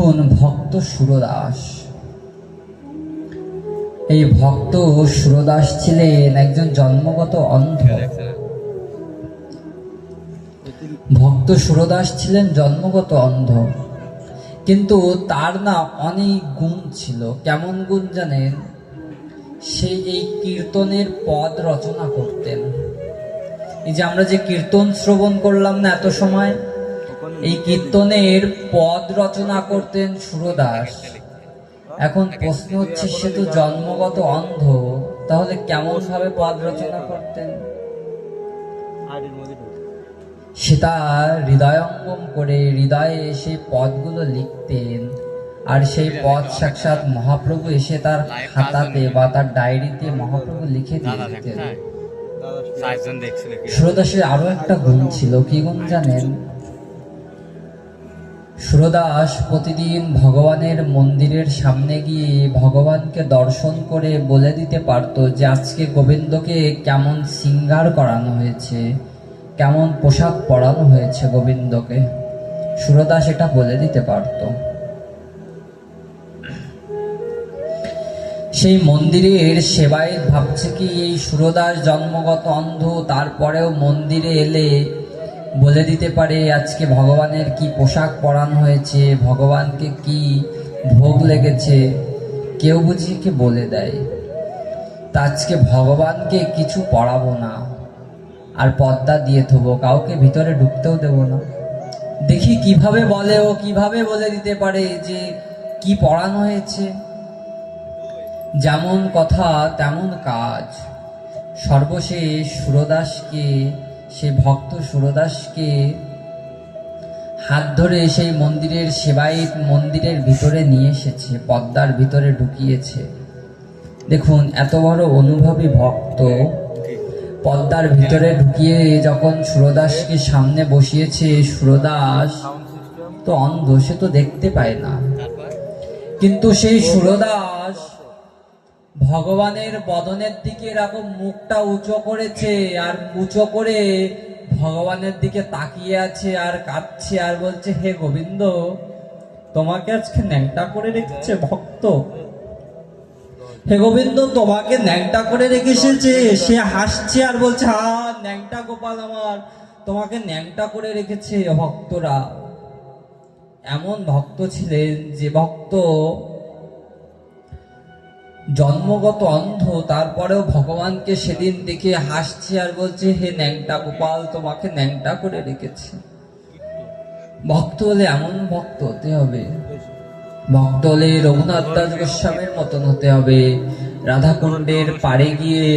দেখুন, ভক্ত সুরদাস, এই ভক্ত সুরদাস ছিলেন একজন জন্মগত অন্ধ। ভক্ত সুরদাস ছিলেন জন্মগত অন্ধ, কিন্তু তার না অনেক গুণ ছিল। কেমন গুণ জানেন? সে এই কীর্তনের পদ রচনা করতেন। এই যে আমরা যে কীর্তন শ্রবণ করলাম না এত সময়, এই কীর্তনের পদ রচনা করতেন সুরদাস। এখন প্রশ্ন হচ্ছে, সে তো জন্মগত অন্ধ, তাহলে কেমন ভাবে পদ রচনা করতেন? সে তার হৃদয়ঙ্গম করে হৃদয়ে সেই পদগুলো লিখতেন, আর সেই পদ সাক্ষাৎ মহাপ্রভু এসে তার খাতাতে বা তার ডায়েরিতে মহাপ্রভু লিখে দিয়ে দিতেন। সুরদাসের আরো একটা গুণ ছিল। কি গুণ জানেন? সুরদাস প্রতিদিন ভগবানের মন্দিরের সামনে গিয়ে ভগবানকে দর্শন করে বলে দিতে পারতো যে আজকে গোবিন্দকে কেমন শৃঙ্গার করানো হয়েছে, কেমন পোশাক পরানো হয়েছে গোবিন্দকে। সুরদাস এটা বলে দিতে পারত। সেই মন্দিরের সেবায়েত ভাবছে কি এই সুরদাস জন্মগত অন্ধ, তারপরেও মন্দিরে এলে বলে দিতে পারে আজকে ভগবানের কি পোশাক পরানো হয়েছে, ভগবানকে কি ভোগ লেগেছে। কেউ বুঝি কি বলে দেয়, তা আজকে ভগবানকে কিছু পড়াবো না, আর পর্দা দিয়ে থবো, কাউকে ভিতরে ঢুকতেও দেব না। দেখি কিভাবে বলে, ও কিভাবে বলে দিতে পারে যে কি পড়ানো হয়েছে। যেমন কথা তেমন কাজ। সর্বশেষ সুরদাসকে, সেই ভক্ত সুরদাসকে হাত ধরে সেই মন্দিরের সেবায়েত মন্দিরের ভিতরে নিয়ে এসেছে, পদ্মার ভিতরে ঢুকিয়েছে। দেখুন, এত বড় অনুভবী ভক্ত পদ্মার ভিতরে ঢুকিয়ে যখন সুরদাসকে সামনে বসিয়েছে, সুরদাস তো অন্ধ, সে তো দেখতে পায় না, কিন্তু সেই সুরদাস ভগবানের বদনের দিকে এরকম মুখটা উঁচু করেছে, আর উঁচু করে ভগবানের দিকে তাকিয়ে আছে আর কাঁদছে আর বলছে, হে গোবিন্দ, তোমাকে আজকে ন্যাংটা করে রেখেছে ভক্ত। হে গোবিন্দ, তোমাকে ন্যাংটা করে রেখেছে। সে হাসছে আর বলছে, হা ন্যাংটা গোপাল আমার, তোমাকে ন্যাংটা করে রেখেছে ভক্তরা। এমন ভক্ত ছিলেন যে ভক্ত জন্মগত অন্ধ, তারপরেও ভগবানকে সেদিন দেখে হাসছে আর বলছে, হে ন্যাংটা গোপাল, তোমাকে ন্যাংটা করে রেখেছে। ভক্ত হলে এমন ভক্ত হতে হবে। ভক্ত হলে রঘুনাথ দাস গোস্বামীর মতন হতে হবে। রাধাকুণ্ডের পাড়ে গিয়ে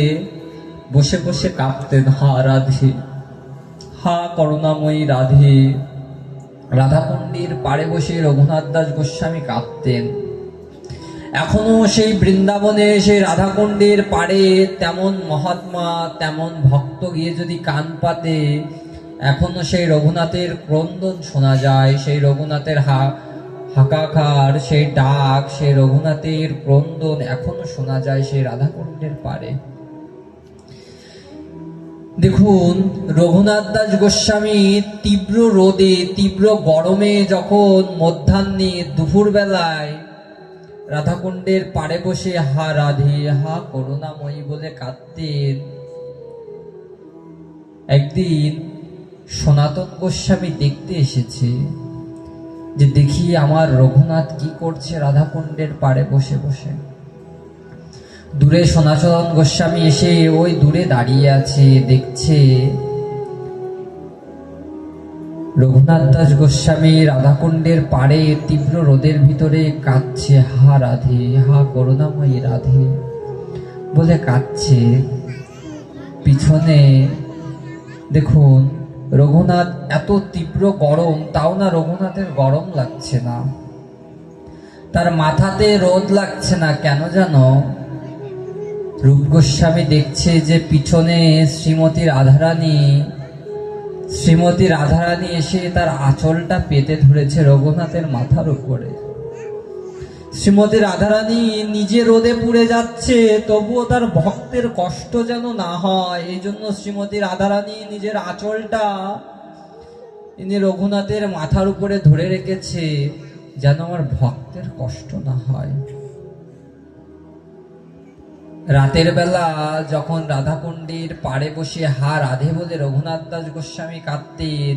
বসে বসে কাঁপতেন, হা রাধে, হা করুণাময়ী রাধে। রাধাকুণ্ডের পাড়ে বসে রঘুনাথ দাস গোস্বামী কাঁপতেন। এখনো সেই বৃন্দাবনে, সেই রাধাকুণ্ডের পাড়ে তেমন মহাত্মা, তেমন ভক্ত গিয়ে যদি কান পাতে, এখনো সেই রঘুনাথের ক্রন্দন শোনা যায়, সেই রঘুনাথের হাকাকার, সেই ডাক, সেই রঘুনাথের ক্রন্দন এখনো শোনা যায় সেই রাধাকুণ্ডের পাড়ে। দেখুন, রঘুনাথ দাস গোস্বামী তীব্র রোদে, তীব্র গরমে যখন মধ্যাহ্নে দুপুর বেলায় রাধাকুণ্ডের পাড়ে বসে হা রাধে, হা করুণাময়ী বলে কাঁদতেন, একদিন সনাতন গোস্বামী দেখতে এসেছে যে দেখি আমার রঘুনাথ কি করছে রাধাকুণ্ডের পাড়ে বসে বসে। দূরে সনাতন গোস্বামী এসে ওই দূরে দাঁড়িয়ে আছে, দেখছে রঘুনাথ দাস গোস্বামী রাধাকুণ্ডের পাড়ে তীব্র রোদের ভিতরে কাঁদছে, হা রাধে, হা করুণাময়ী রাধে বলে কাঁদছে। পিছনে দেখুন, রঘুনাথ এত তীব্র গরম, তাও না রঘুনাথের গরম লাগছে না, তার মাথাতে রোদ লাগছে না। কেন জানো? রূপ গোস্বামী দেখছে যে পিছনে শ্রীমতী রাধারানী এসে তার আঁচলটা পেতে ধরেছে রঘুনাথের মাথার উপরে। শ্রীমতী রাধারানী নিজে রোদে পুড়ে যাচ্ছে, তবুও তার ভক্তের কষ্ট যেন না হয়, এই জন্য শ্রীমতী রাধারানী নিজের আঁচলটা ইনি রঘুনাথের মাথার উপরে ধরে রেখেছে। যেন আমার ভক্তের কষ্ট না হয়। রাতের বেলা যখন রাধাকুণ্ডের পাড়ে বসে হা রাধে বলে রঘুনাথ দাস গোস্বামী কাঁদতেন,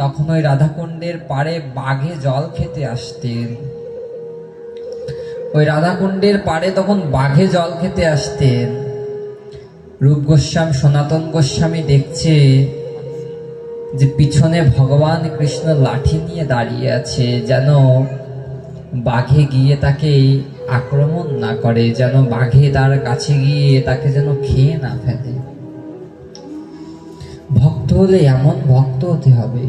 তখন ওই রাধাকুণ্ডের পাড়ে বাঘে জল খেতে আসতেন। ওই রাধাকুণ্ডের পাড়ে তখন বাঘে জল খেতে আসতেন। রূপ গোস্বামী সনাতন গোস্বামী দেখছে যে পিছনে ভগবান কৃষ্ণ লাঠি নিয়ে দাঁড়িয়ে আছে, যেন বাঘে গিয়ে তাকে আক্রমণ না করে, যেন বাঘে তার কাছে গিয়ে তাকে যেন খেয়ে না ফেলে। ভক্ত হলে এমন ভক্ত হতে হবে